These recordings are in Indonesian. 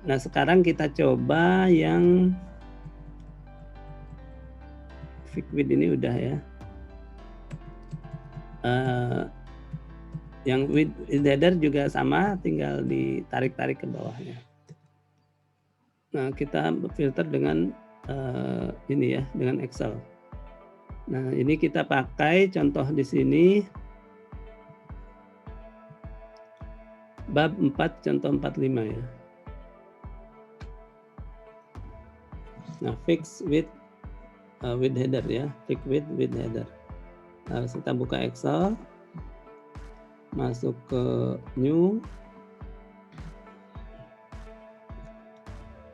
Nah, sekarang kita coba yang Figwit ini udah ya. Yang with header juga sama, tinggal ditarik-tarik ke bawahnya. Nah, kita filter dengan ini ya, dengan Excel. Nah, ini kita pakai contoh di sini bab 4 contoh 45 ya. Nah, fix with header ya, fix with header. Nah, kita buka Excel, masuk ke new.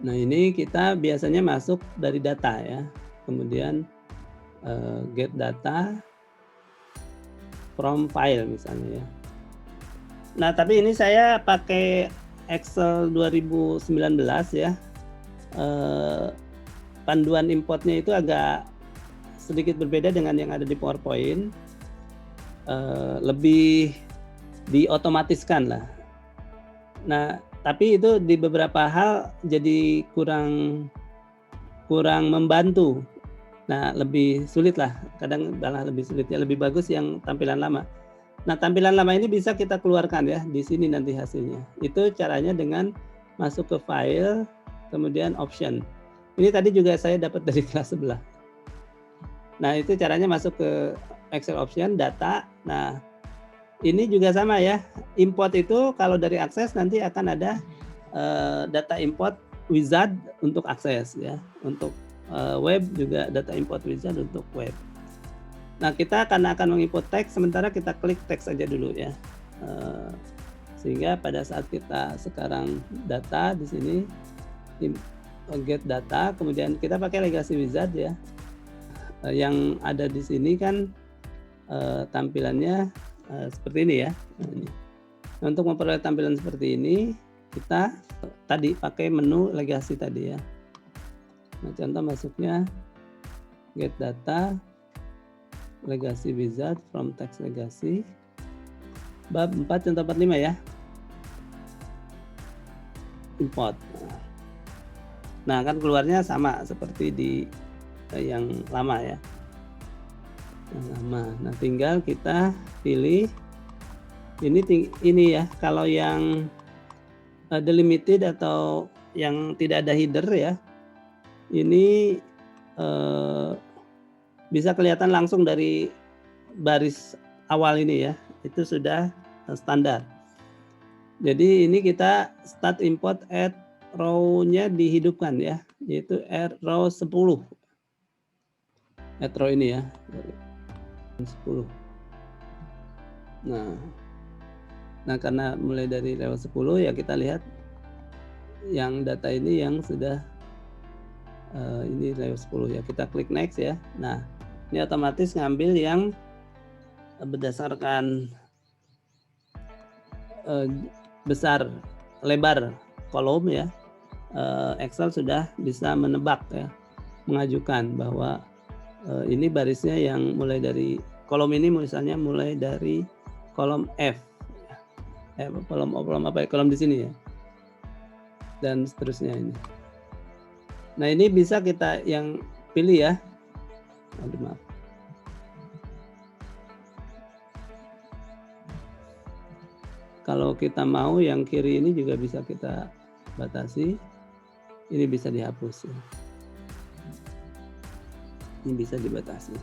Nah, ini kita biasanya masuk dari data ya, kemudian get data from file misalnya ya. Nah, tapi ini saya pakai Excel 2019 ya. Panduan importnya itu agak sedikit berbeda dengan yang ada di PowerPoint. Lebih diotomatiskan lah. Nah, tapi itu di beberapa hal jadi kurang membantu. Nah, lebih sulit lah, kadang malah lebih sulit ya, lebih bagus yang tampilan lama. Nah, tampilan lama ini bisa kita keluarkan ya, di sini nanti hasilnya. Itu caranya dengan masuk ke file, kemudian option. Ini tadi juga saya dapat dari kelas sebelah. Nah, itu caranya masuk ke Excel option, data. Nah, ini juga sama ya, import itu kalau dari akses nanti akan ada data import wizard untuk akses ya, untuk web juga data import wizard untuk web. Nah, kita akan mengimport teks, sementara kita klik teks aja dulu ya, sehingga pada saat kita sekarang data di sini get data, kemudian kita pakai legacy wizard ya. Yang ada di sini kan tampilannya seperti ini ya. Nah, untuk memperoleh tampilan seperti ini, kita tadi pakai menu legacy tadi ya. Nah, contoh masuknya get data legacy wizard from text legacy bab 4 contoh 45 ya, import. Nah, kan keluarnya sama seperti di yang lama ya, yang lama. Nah, tinggal kita pilih ini ya, kalau yang delimited atau yang tidak ada header ya, ini bisa kelihatan langsung dari baris awal ini ya, itu sudah standar. Jadi ini kita start import add row-nya dihidupkan ya, yaitu add row 10. Add row ini ya, 10. Nah, karena mulai dari level 10 ya, kita lihat yang data ini yang sudah ini level 10 ya, kita klik next ya. Nah, ini otomatis ngambil yang berdasarkan besar lebar kolom ya. Excel sudah bisa menebak ya, mengajukan bahwa ini barisnya yang mulai dari kolom ini, misalnya mulai dari kolom F, kolom apa ya, kolom di sini ya, dan seterusnya ini. Nah, ini bisa kita yang pilih ya. Aduh, maaf. Kalau kita mau yang kiri ini juga bisa kita batasi. Ini bisa dihapus ya. Ini bisa dibatasi.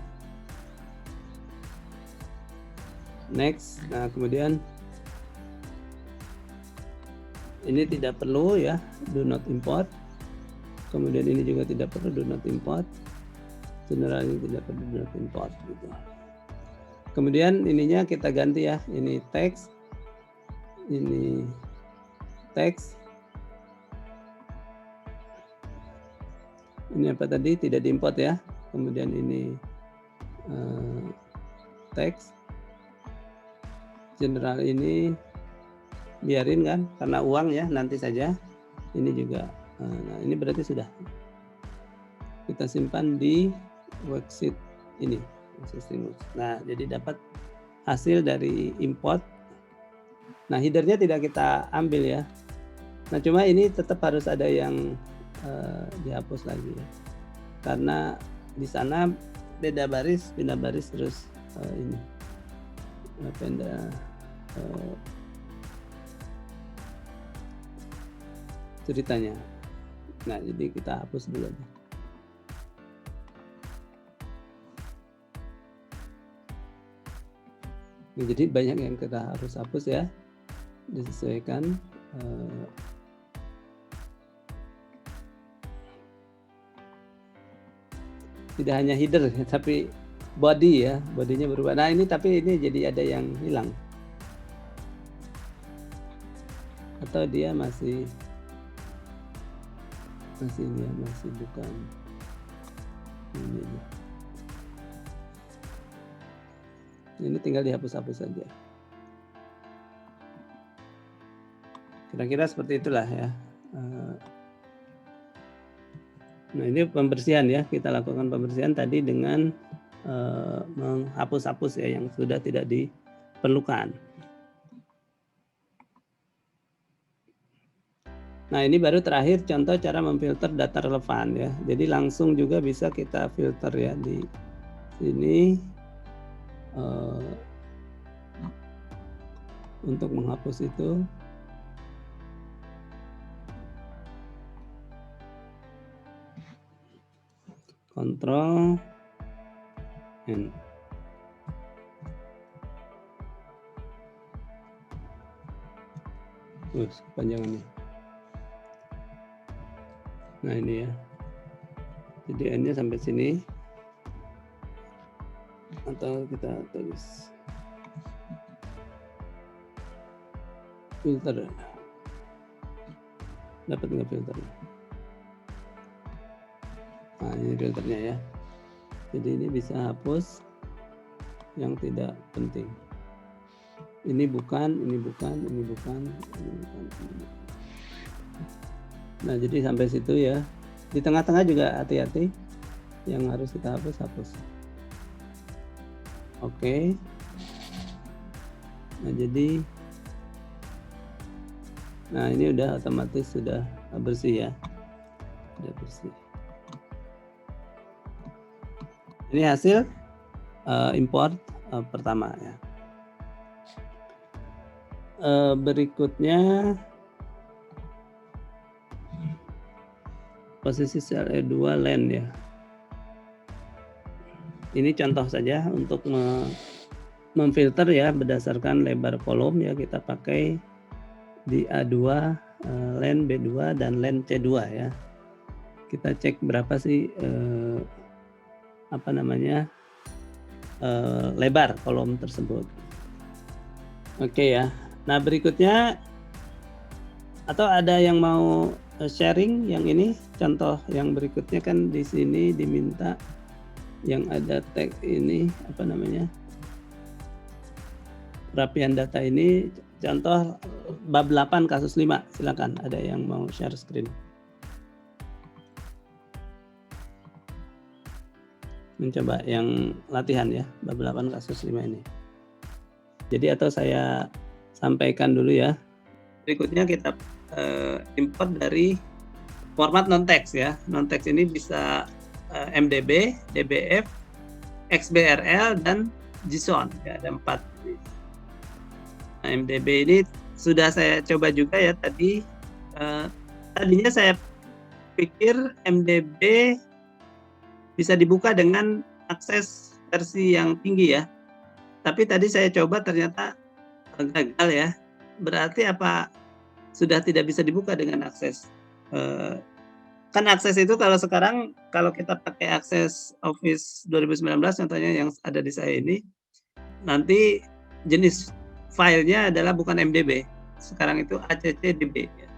Next. Nah, kemudian ini tidak perlu ya, do not import. Kemudian ini juga tidak perlu, do not import. General ini tidak perlu, do not import gitu. Kemudian ininya kita ganti ya, ini teks, ini teks, ini apa tadi, tidak diimport ya. Kemudian ini teks, general ini biarin kan, karena uang ya, nanti saja. Ini juga, nah ini berarti sudah kita simpan di worksheet ini. Nah, jadi dapat hasil dari import. Nah, headernya tidak kita ambil ya, Nah, cuma ini tetap harus ada yang dihapus lagi ya. Karena di sana beda baris, pindah baris terus ini pindah ceritanya. Nah, jadi kita hapus dulu aja. Nah, jadi banyak yang kita harus hapus ya, disesuaikan. Tidak hanya header tapi body ya, bodinya berubah. Nah ini tapi ini jadi ada yang hilang atau dia masih ini ya, masih bukan ini tinggal dihapus-hapus saja. Kira-kira seperti itulah ya. Nah ini pembersihan ya, kita lakukan pembersihan tadi dengan menghapus-hapus ya yang sudah tidak diperlukan. Nah ini baru terakhir contoh cara memfilter data relevan ya. Jadi langsung juga bisa kita filter ya di sini untuk menghapus itu. Ctrl N. Kepanjangannya. Nah ini ya. Jadi N-nya sampai sini. Atau kita tulis filter. Dapat nggak filternya? Nah ini filternya ya. Jadi ini bisa hapus yang tidak penting. Ini bukan, ini bukan, ini bukan, ini bukan, ini bukan. Nah jadi sampai situ ya. Di tengah-tengah juga hati-hati. Yang harus kita hapus. Oke. Nah jadi, nah ini udah otomatis sudah bersih ya. Sudah bersih. Ini hasil import pertama ya. Berikutnya posisi sel E2 len ya. Ini contoh saja untuk memfilter ya berdasarkan lebar kolom ya, kita pakai di A2 len B2 dan len C2 ya. Kita cek berapa sih lebar kolom tersebut. Oke ya. Nah berikutnya, atau ada yang mau sharing yang ini contoh yang berikutnya kan di sini diminta yang ada tag ini perapian data ini contoh bab 8 kasus 5. Silakan ada yang mau share screen. Mencoba yang latihan ya bab 8 kasus 5 ini. Jadi atau saya sampaikan dulu ya. Berikutnya kita import dari format non-text ya. Non-text ini bisa MDB, DBF, XBRL, dan JSON. Ya, ada 4. Nah, MDB ini sudah saya coba juga ya tadi. Tadinya saya pikir MDB bisa dibuka dengan akses versi yang tinggi ya. Tapi tadi saya coba ternyata gagal ya. Berarti apa sudah tidak bisa dibuka dengan akses? Kan akses itu kalau sekarang kalau kita pakai akses Office 2019 contohnya yang ada di saya ini, nanti jenis filenya adalah bukan MDB. Sekarang itu ACCDB ya.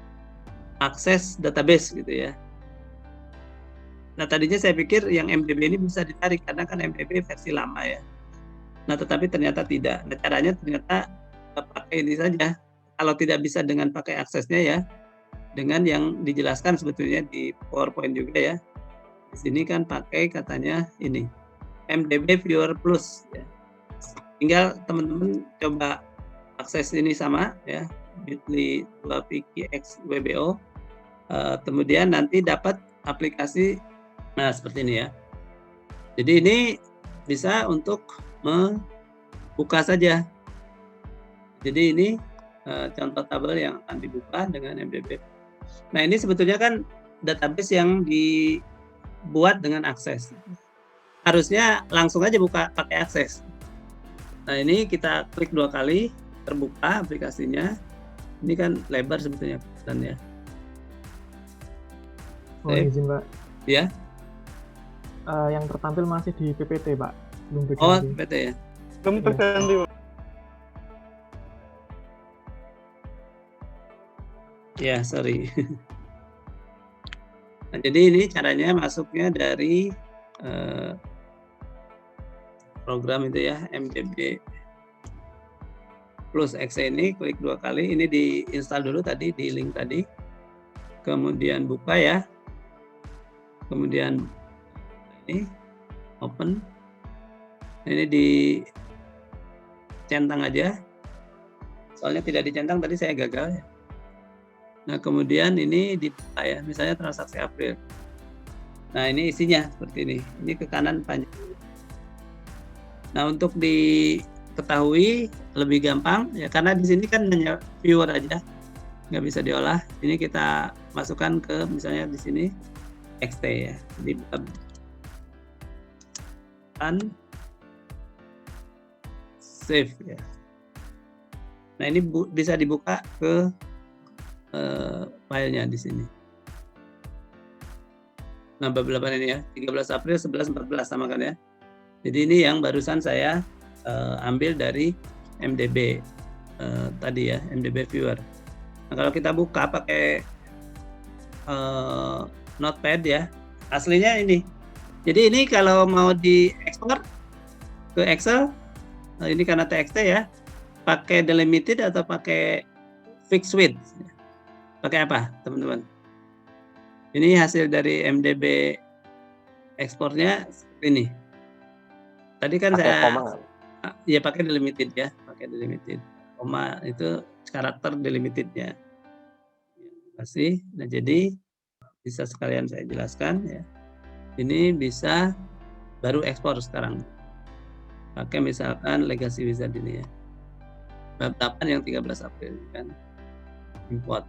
Akses database gitu ya. Nah tadinya saya pikir yang MDB ini bisa ditarik karena kan MDB versi lama ya. Nah tetapi ternyata tidak. Nah caranya ternyata pakai ini saja. Kalau tidak bisa dengan pakai aksesnya ya, dengan yang dijelaskan sebetulnya di PowerPoint juga ya. Di sini kan pakai katanya ini MDB Viewer Plus ya. Tinggal teman-teman coba akses ini sama ya bit.ly 2PQX WBO, kemudian nanti dapat aplikasi, nah seperti ini ya. Jadi ini bisa untuk membuka saja. Jadi ini contoh tabel yang akan dibuka dengan MDB. Nah ini sebetulnya kan database yang dibuat dengan akses. Harusnya langsung aja buka pakai akses. Nah ini kita klik 2 kali, terbuka aplikasinya. Ini kan lebar sebetulnya dan ya. Mohon izin Pak. Ya. Yang tertampil masih di PPT Pak, belum berganti. Oh PPT ya. Belum terganti Pak. Ya sorry. Nah, jadi ini caranya masuknya dari program itu ya, MDB plus exe ini, klik 2 kali, ini diinstal dulu tadi di link tadi, kemudian buka ya, kemudian ini open, ini dicentang aja, soalnya tidak dicentang tadi saya gagal ya. Nah kemudian ini dibuka ya, misalnya transaksi April. Nah ini isinya seperti ini ke kanan panjang. Nah untuk diketahui lebih gampang ya, karena di sini kan hanya viewer aja, nggak bisa diolah. Ini kita masukkan ke misalnya di sini XT ya, dibuka save ya. Nah ini bisa dibuka ke filenya di sini. Nah beberapa ini ya, 13 April 11.14 sama kan ya. Jadi ini yang barusan saya ambil dari MDB tadi ya, MDB viewer. Nah kalau kita buka pakai notepad ya, aslinya ini. Jadi ini kalau mau diekspor ke Excel, ini karena TXT ya, pakai delimited atau pakai fixed width. Pakai apa teman-teman? Ini hasil dari MDB ekspornya seperti ini. Tadi kan pakai saya koma. Ya pakai delimited ya, pakai delimited. Koma itu karakter delimitednya. Masih. Nah jadi bisa sekalian saya jelaskan ya. Ini bisa baru ekspor sekarang. Pakai misalkan legacy wizard ini ya. Bab 8 yang 13 April kan. Import.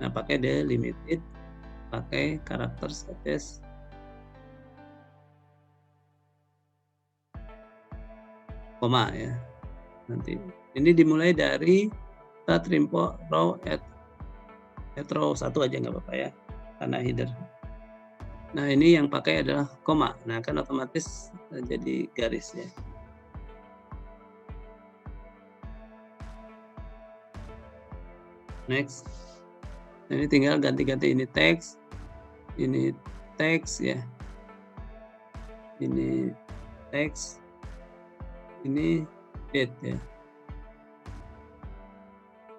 Nah pakai delimited, pakai karakter space. Koma ya. Nanti ini dimulai dari start rimpo row at row 1 aja nggak apa-apa ya, karena header. Nah ini yang pakai adalah koma. Nah kan otomatis jadi garis ya. Next. Nah, ini tinggal ganti-ganti ini teks ya. Ini teks. Ini date ya.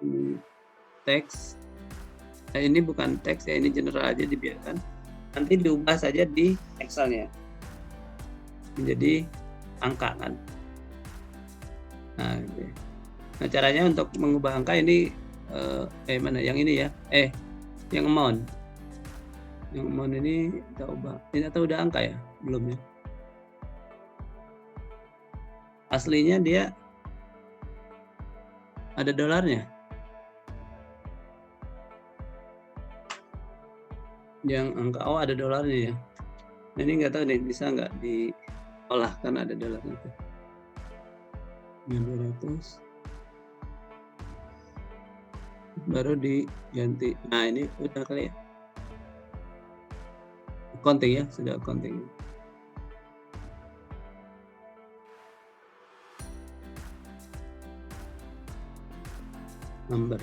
Ini teks. Nah, ini bukan teks ya, ini general aja dibiarkan. Nanti diubah saja di Excel-nya menjadi angka kan. Nah, gitu. Nah caranya untuk mengubah angka ini mana yang ini ya? Yang amount. Yang amount ini kita ubah. Ini atau udah angka ya? Belum ya? Aslinya dia ada dolarnya. Yang angka ada dolarnya ya. Nah, ini nggak tahu nih bisa nggak diolah karena ada dolarnya. Ini 200. Baru diganti. Nah ini udah kali ya. Accounting ya, sudah accounting. Number.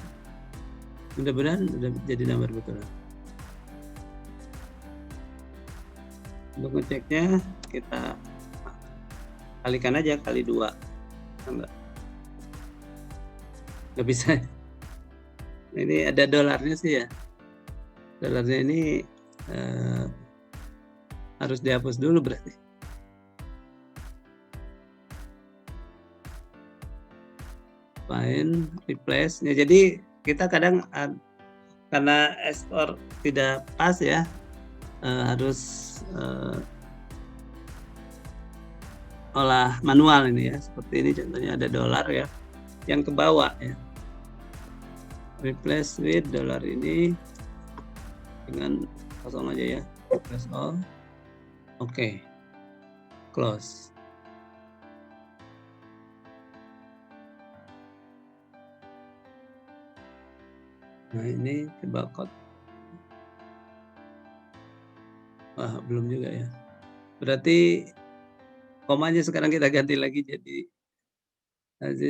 Mudah-mudahan udah jadi number betul. Untuk ngeceknya kita kalikan aja kali 2. Nggak bisa. Ini ada dolarnya sih ya. Dolarnya ini harus dihapus dulu berarti. find, replace. Ya, jadi kita kadang karena ekspor tidak pas ya, harus olah manual ini ya. Seperti ini contohnya ada dolar ya, yang ke bawah ya. Replace with dolar ini dengan kosong aja ya. Replace all. Oke. Close. Nah, ini coba code. Wah, belum juga ya. Berarti komanya sekarang kita ganti lagi jadi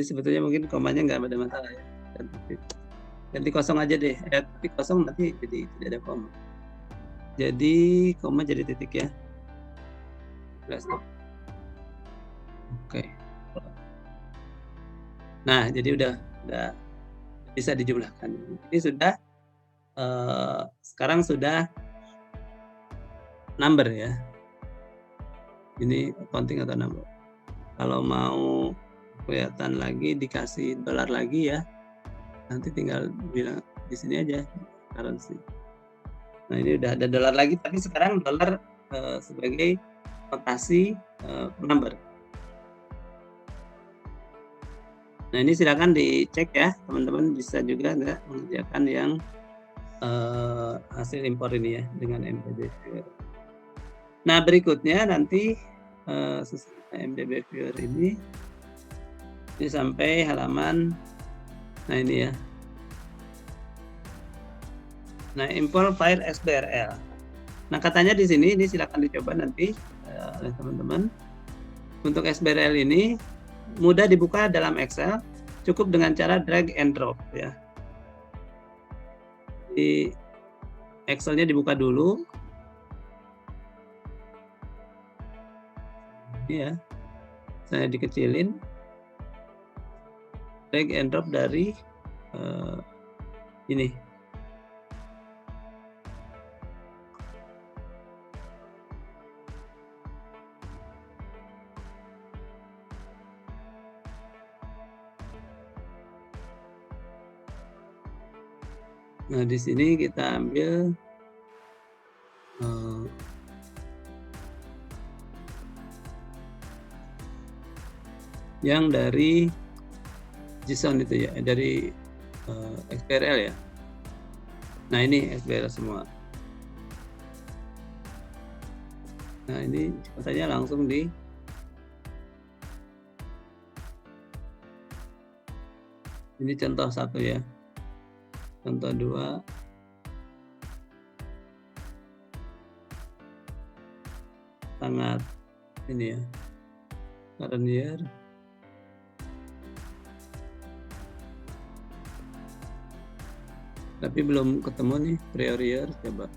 sebetulnya mungkin komanya nggak ada masalah ya. Ganti kosong aja deh. Tapi kosong nanti jadi tidak ada koma. Jadi koma jadi titik ya. Oke. Nah, jadi udah bisa dijumlahkan. Ini sudah sekarang sudah number ya. Ini accounting atau number. Kalau mau kelihatan lagi dikasih dolar lagi ya, nanti tinggal bilang di sini aja currency. Nah, ini udah ada dolar lagi, tapi sekarang dolar sebagai notasi number. Nah, ini silakan dicek ya, teman-teman bisa juga nggak mengerjakan yang hasil impor ini ya dengan MDB Viewer. Nah, berikutnya nanti MDB Viewer ini sampai halaman, nah ini ya. Nah, import file XBRL. Nah, katanya di sini ini silakan dicoba nanti oleh teman-teman. Untuk XBRL ini mudah dibuka dalam Excel, cukup dengan cara drag and drop ya. Di Excelnya dibuka dulu. Ini ya. Saya dikecilin. Drag and drop dari ini. Nah, di sini kita ambil yang dari JSON itu ya, dari XBRL ya. Nah, ini XBRL semua. Nah, ini katanya langsung di ini contoh 1 ya. Contoh 2. Sangat ini ya. Current year. Tapi belum ketemu nih prior year, coba.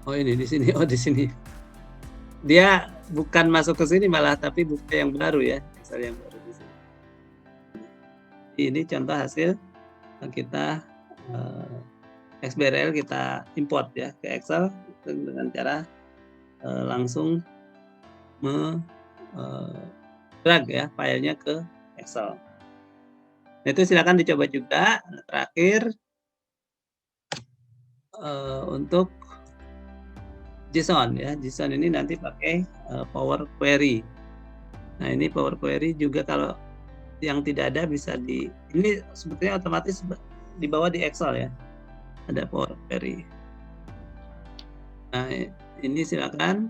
Oh, ini di sini. Oh, di sini. Dia bukan masuk ke sini malah, tapi buka yang baru ya. Excel yang baru di sini. Ini contoh hasil kita XBRL kita import ya ke Excel dengan cara langsung drag ya filenya ke Excel. Nah, itu silakan dicoba juga. Terakhir untuk JSON ya. JSON ini nanti pakai Power Query. Nah, ini Power Query juga kalau yang tidak ada bisa ini sebetulnya otomatis dibawa di Excel ya. Ada Power Query. Nah, ini silakan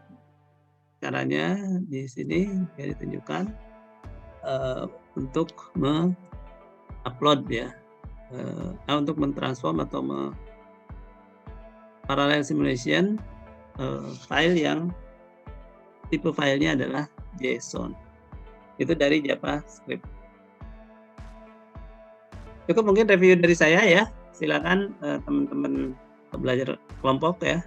caranya di sini ya ditunjukkan untuk upload ya, untuk mentransform atau parallel simulation file yang tipe filenya adalah JSON. Itu dari JavaScript. Cukup mungkin review dari saya ya. Silakan teman-teman belajar kelompok ya